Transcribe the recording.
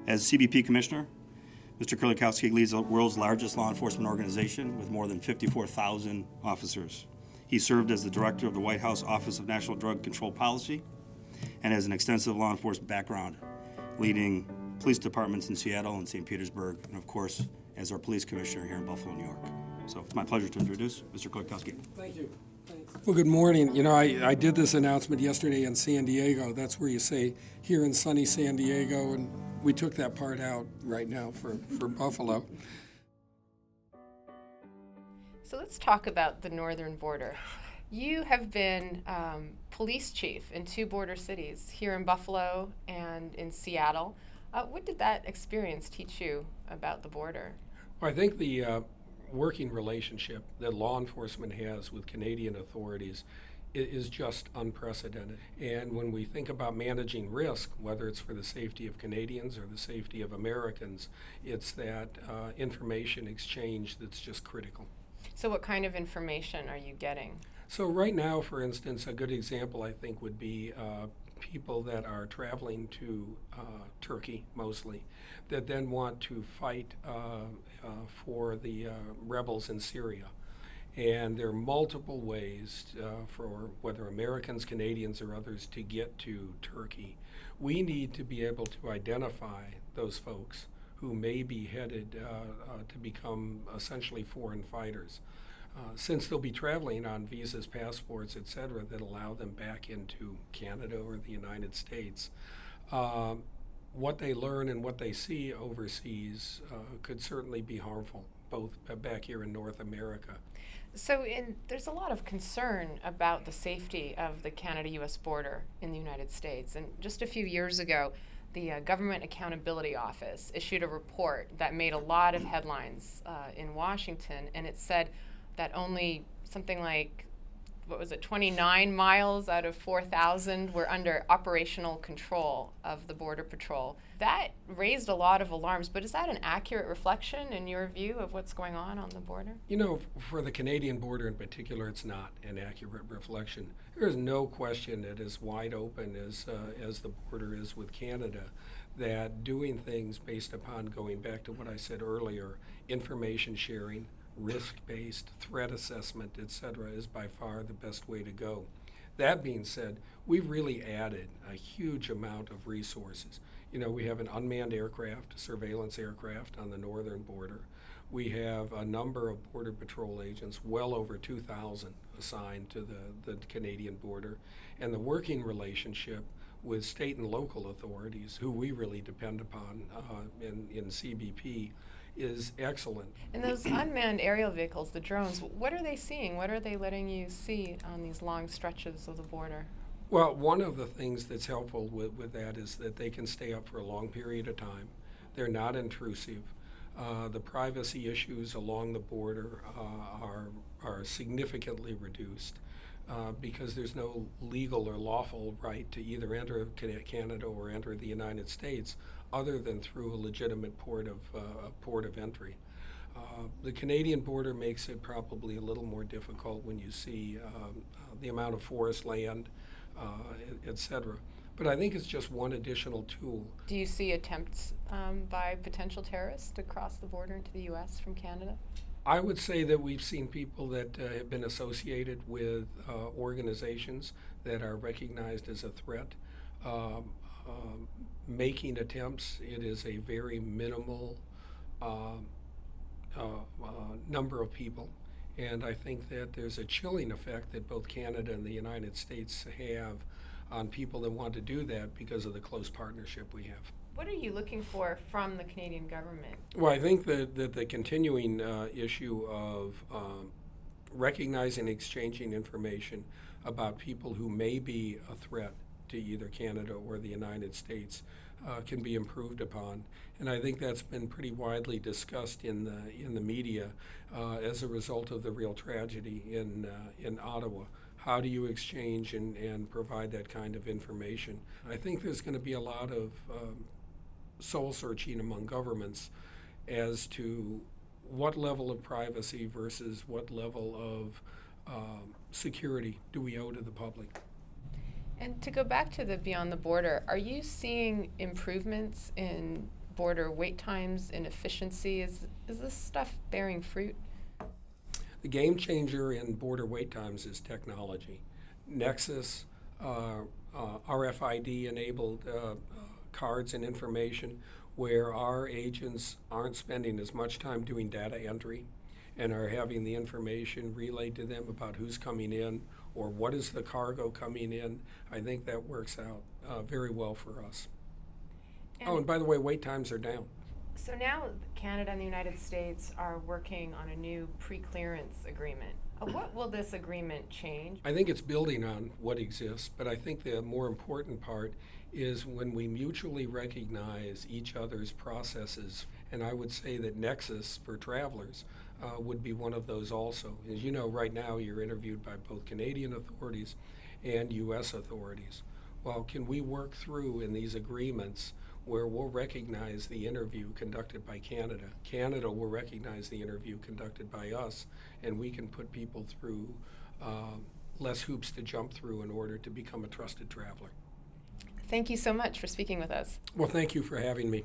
As CBP Commissioner, Mr. Kerlikowske leads the world's largest law enforcement organization with more than 54,000 officers. He served as the director of the White House Office of National Drug Control Policy and has an extensive law enforcement background, leading police departments in Seattle and St. Petersburg, and of course, as our police commissioner here in Buffalo, New York. So it's my pleasure to introduce Mr. Kerlikowske. Thank you. Thanks. Well, good morning. You know, I did this announcement yesterday in San Diego. That's where you say here in sunny San Diego, and we took that part out right now for Buffalo. So let's talk about the northern border. You have been police chief in 2 border cities, here in Buffalo and in Seattle. What did that experience teach you about the border? Well, I think the working relationship that law enforcement has with Canadian authorities is just unprecedented. And when we think about managing risk, whether it's for the safety of Canadians or the safety of Americans, it's that information exchange that's just critical. So what kind of information are you getting? So right now, for instance, a good example I think would be people that are traveling to Turkey mostly, that then want to fight for the rebels in Syria. And there are multiple ways for whether Americans, Canadians, or others to get to Turkey. We need to be able to identify those folks who may be headed to become essentially foreign fighters. Since they'll be traveling on visas, passports, et cetera, that allow them back into Canada or the United States, what they learn and what they see overseas could certainly be harmful, both back here in North America. So there's a lot of concern about the safety of the Canada-U.S. border in the United States. And just a few years ago, the Government Accountability Office issued a report that made a lot of headlines in Washington, and it said that only something like, 29 miles out of 4,000 were under operational control of the Border Patrol. That raised a lot of alarms, but is that an accurate reflection in your view of what's going on the border? You know, for the Canadian border in particular, it's not an accurate reflection. There is no question that as wide open as the border is with Canada, that doing things based upon, going back to what I said earlier, information sharing, risk-based threat assessment, et cetera, is by far the best way to go. That being said, we've really added a huge amount of resources. You know, we have an unmanned aircraft, surveillance aircraft on the northern border. We have a number of Border Patrol agents, well over 2,000 assigned to the Canadian border, and the working relationship with state and local authorities, who we really depend upon in CBP, is excellent. And those unmanned aerial vehicles, the drones, what are they seeing? What are they letting you see on these long stretches of the border? Well, one of the things that's helpful with that is that they can stay up for a long period of time. They're not intrusive. The privacy issues along the border are significantly reduced because there's no legal or lawful right to either enter Canada or enter the United States other than through a legitimate port of entry. The Canadian border makes it probably a little more difficult when you see the amount of forest land, et cetera. But I think it's just one additional tool. Do you see attempts by potential terrorists to cross the border into the U.S. from Canada? I would say that we've seen people that have been associated with organizations that are recognized as a threat making attempts. It is a very minimal number of people. And I think that there's a chilling effect that both Canada and the United States have on people that want to do that because of the close partnership we have. What are you looking for from the Canadian government? Well, I think that the continuing issue of recognizing and exchanging information about people who may be a threat to either Canada or the United States can be improved upon. And I think that's been pretty widely discussed in the media as a result of the real tragedy in Ottawa. How do you exchange and provide that kind of information? I think there's going to be a lot of soul searching among governments as to what level of privacy versus what level of security do we owe to the public. And to go back to the Beyond the Border, are you seeing improvements in border wait times, inefficiency. Is this stuff bearing fruit? The game changer in border wait times is technology. Nexus, RFID-enabled cards and information where our agents aren't spending as much time doing data entry and are having the information relayed to them about who's coming in or what is the cargo coming in. I think that works out very well for us. And by the way, wait times are down. So now Canada and the United States are working on a new pre-clearance agreement. What will this agreement change? I think it's building on what exists, but I think the more important part is when we mutually recognize each other's processes, and I would say that Nexus for travelers would be one of those also. As you know, right now you're interviewed by both Canadian authorities and U.S. authorities. Well, can we work through in these agreements where we'll recognize the interview conducted by Canada. Canada will recognize the interview conducted by us, and we can put people through less hoops to jump through in order to become a trusted traveler. Thank you so much for speaking with us. Well, thank you for having me.